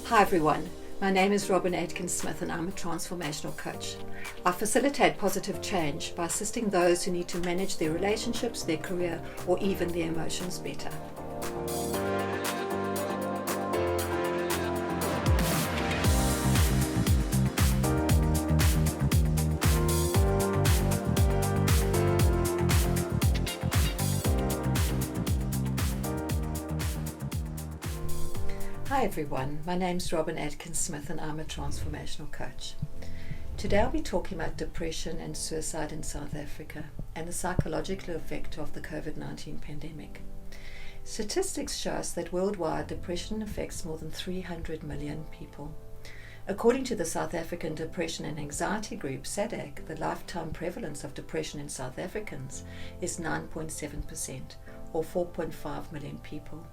Hi everyone, my name is Robyn Aitken-Smith and I'm a transformational coach. I facilitate positive change by assisting those who need to manage their relationships, their career, or even their emotions better. Hi everyone, my name is Robyn Aitken-Smith and I'm a transformational coach. Today I'll be talking about depression and suicide in South Africa and the psychological effect of the COVID-19 pandemic. Statistics show us that worldwide depression affects more than 300 million people. According to the South African Depression and Anxiety Group, SADAG, the lifetime prevalence of depression in South Africans is 9.7% or 4.5 million people.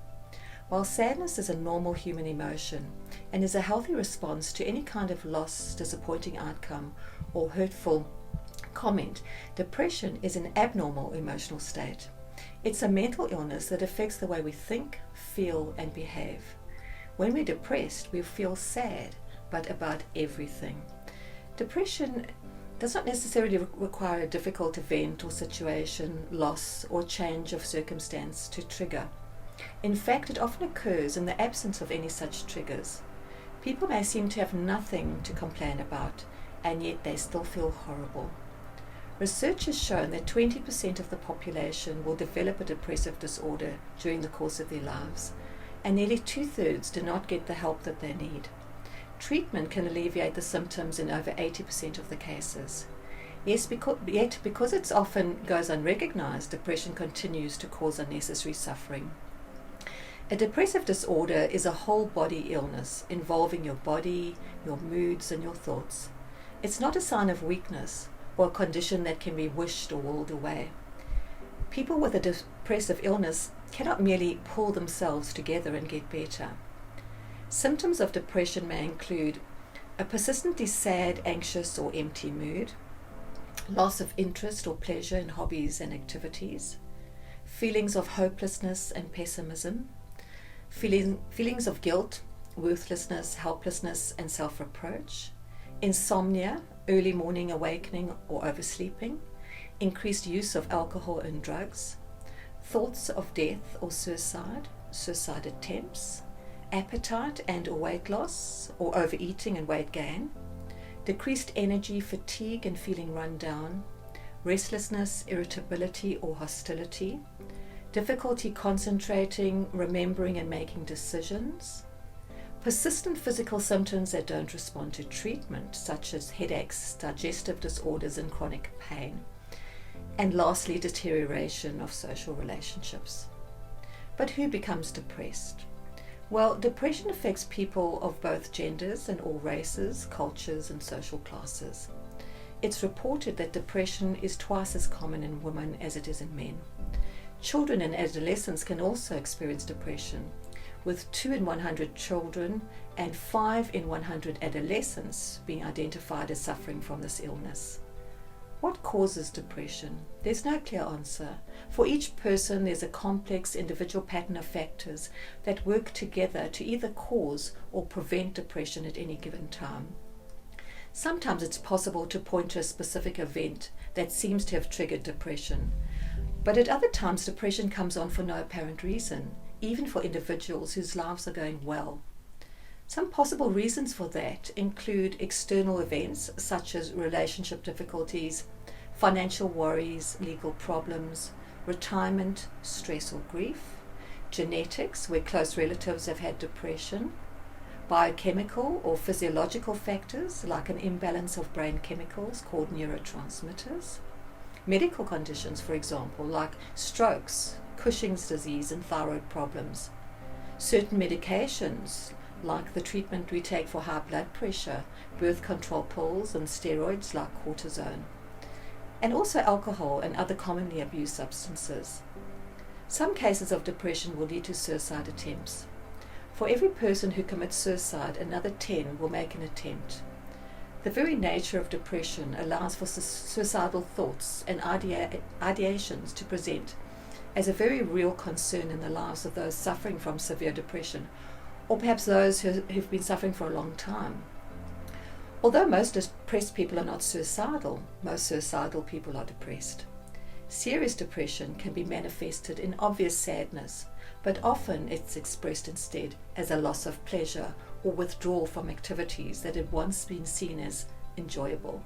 While sadness is a normal human emotion and is a healthy response to any kind of loss, disappointing outcome, or hurtful comment, depression is an abnormal emotional state. It's a mental illness that affects the way we think, feel, and behave. When we're depressed, we feel sad, but about everything. Depression does not necessarily require a difficult event or situation, loss, or change of circumstance to trigger. In fact, it often occurs in the absence of any such triggers. People may seem to have nothing to complain about, and yet they still feel horrible. Research has shown that 20% of the population will develop a depressive disorder during the course of their lives, and nearly 2/3 do not get the help that they need. Treatment can alleviate the symptoms in over 80% of the cases. Yet because it often goes unrecognized, depression continues to cause unnecessary suffering. A depressive disorder is a whole body illness involving your body, your moods, and your thoughts. It's not a sign of weakness or a condition that can be wished or willed away. People with a depressive illness cannot merely pull themselves together and get better. Symptoms of depression may include a persistently sad, anxious, or empty mood, loss of interest or pleasure in hobbies and activities, feelings of hopelessness and pessimism, feelings of guilt, worthlessness, helplessness, and self-reproach, insomnia, early morning awakening or oversleeping, increased use of alcohol and drugs, thoughts of death or suicide attempts, appetite and or weight loss or overeating and weight gain, decreased energy, fatigue and feeling run down, restlessness, irritability or hostility, difficulty concentrating, remembering and making decisions, persistent physical symptoms that don't respond to treatment, such as headaches, digestive disorders and chronic pain, and lastly, deterioration of social relationships. But who becomes depressed? Well, depression affects people of both genders and all races, cultures and social classes. It's reported that depression is twice as common in women as it is in men. Children and adolescents can also experience depression, with 2 in 100 children and 5 in 100 adolescents being identified as suffering from this illness. What causes depression? There's no clear answer. For each person, there's a complex individual pattern of factors that work together to either cause or prevent depression at any given time. Sometimes it's possible to point to a specific event that seems to have triggered depression, but at other times depression comes on for no apparent reason, even for individuals whose lives are going well. Some possible reasons for that include external events such as relationship difficulties, financial worries, legal problems, retirement, stress or grief, genetics where close relatives have had depression, biochemical or physiological factors like an imbalance of brain chemicals called neurotransmitters, medical conditions, for example, like strokes, Cushing's disease and thyroid problems, certain medications like the treatment we take for high blood pressure, birth control pills and steroids like cortisone, and also alcohol and other commonly abused substances. Some cases of depression will lead to suicide attempts. For every person who commits suicide, another 10 will make an attempt. The very nature of depression allows for suicidal thoughts and ideations to present as a very real concern in the lives of those suffering from severe depression or perhaps those who've been suffering for a long time. Although most depressed people are not suicidal, most suicidal people are depressed. Serious depression can be manifested in obvious sadness, but often it's expressed instead as a loss of pleasure or withdrawal from activities that had once been seen as enjoyable.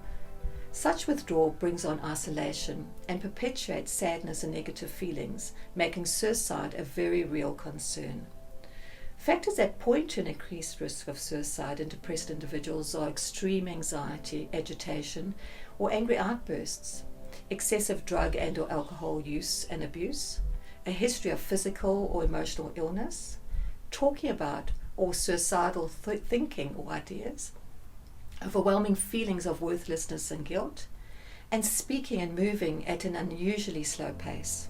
Such withdrawal brings on isolation and perpetuates sadness and negative feelings, making suicide a very real concern. Factors that point to an increased risk of suicide in depressed individuals are extreme anxiety, agitation, or angry outbursts, excessive drug and or alcohol use and abuse, a history of physical or emotional illness, talking about or suicidal thinking or ideas, overwhelming feelings of worthlessness and guilt, and speaking and moving at an unusually slow pace.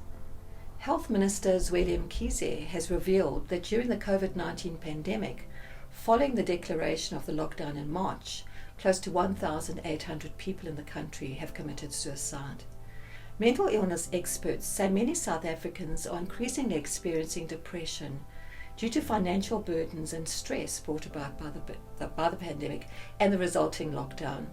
Health Minister Zweli Mkhize has revealed that during the COVID-19 pandemic, following the declaration of the lockdown in March, close to 1,800 people in the country have committed suicide. Mental illness experts say many South Africans are increasingly experiencing depression due to financial burdens and stress brought about by the pandemic and the resulting lockdown.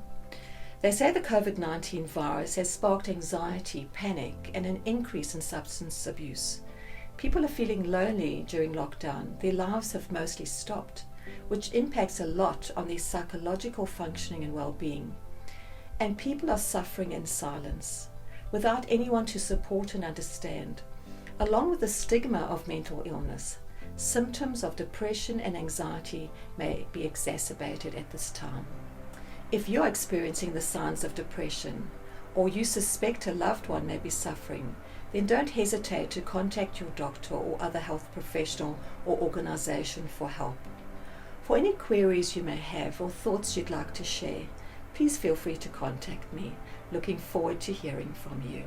They say the COVID-19 virus has sparked anxiety, panic, and an increase in substance abuse. People are feeling lonely during lockdown. Their lives have mostly stopped, which impacts a lot on their psychological functioning and well-being. And people are suffering in silence, without anyone to support and understand. Along with the stigma of mental illness, symptoms of depression and anxiety may be exacerbated at this time. If you're experiencing the signs of depression, or you suspect a loved one may be suffering, then don't hesitate to contact your doctor or other health professional or organization for help. For any queries you may have or thoughts you'd like to share, please feel free to contact me. Looking forward to hearing from you.